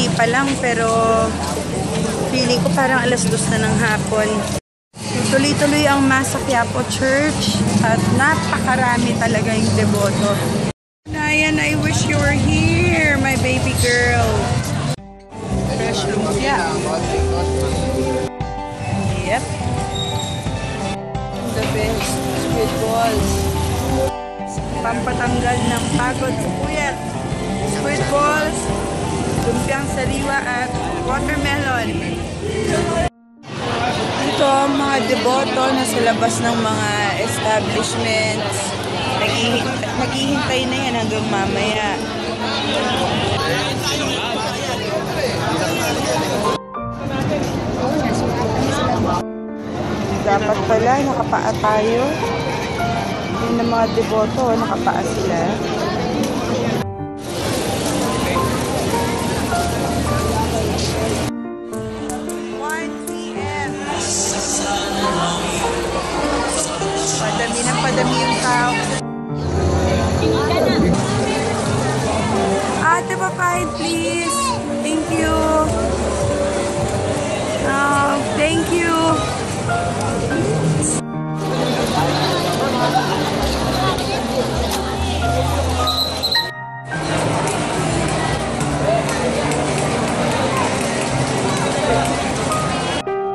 8:30 pa lang, pero feeling ko parang alas 2 na ng hapon. Tuloy-tuloy ang Mass sa Quiapo Church at napakarami talaga yung deboto. Nayan, I wish you were here, my baby girl. Fresh lumpia. Yep. The best squid balls. Pampatanggal ng pagod sa puyat. Squid balls, lumpiang sariwa at watermelon. Ito, mga deboto na sa labas ng mga establishments. Naghihintay na yan hanggang mamaya. Dapat pala, nakapaa tayo. Yung ng mga deboto, nakapaa sila. Padami yung tao. Ate, papain, please. Thank you. Thank you.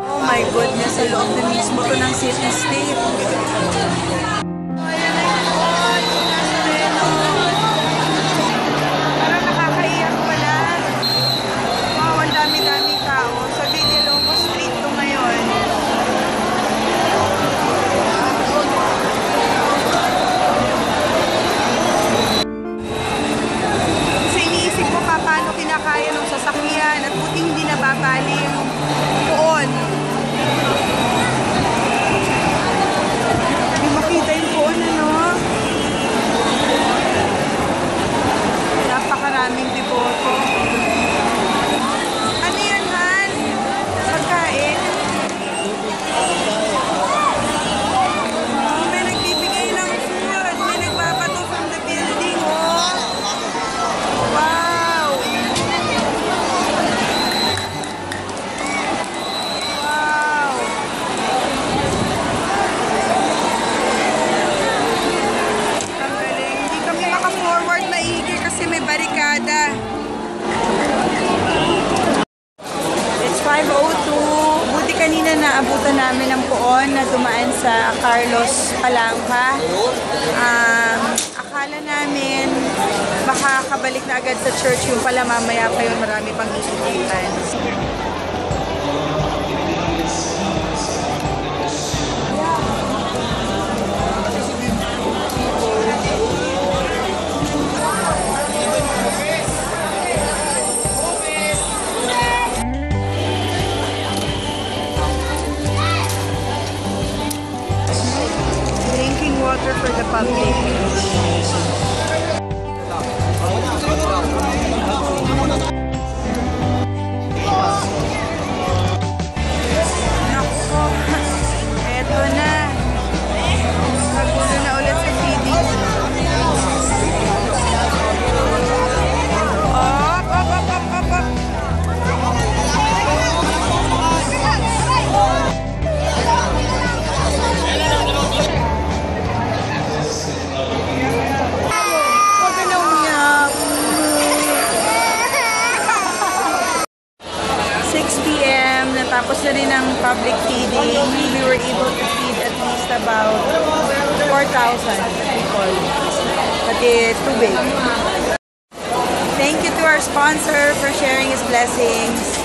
Oh my goodness, sa loob na mismo to ng city state. Kaya ng sasakyan at buti hindi nababali yung puon. Hindi makita yung puon, ano? Napakaraming deboto. Ano yan, Han? Pagkain? May nagbibigay ng food. May nagbabato from the building, oh. Wow! May barikada. It's 5:02. Buti kanina naabutan namin ang puon na dumaan sa Carlos Palangka. Akala namin baka kabalik na agad sa church, yung pala mamaya pa yun, marami pang iikitan. Water for the public. Naku, eto na. Nagulo na ulit sa feeding. Up. Tapos na rin ang public feeding. We were able to feed at least about 4,000 people. But it's too big. Thank you to our sponsor for sharing his blessings.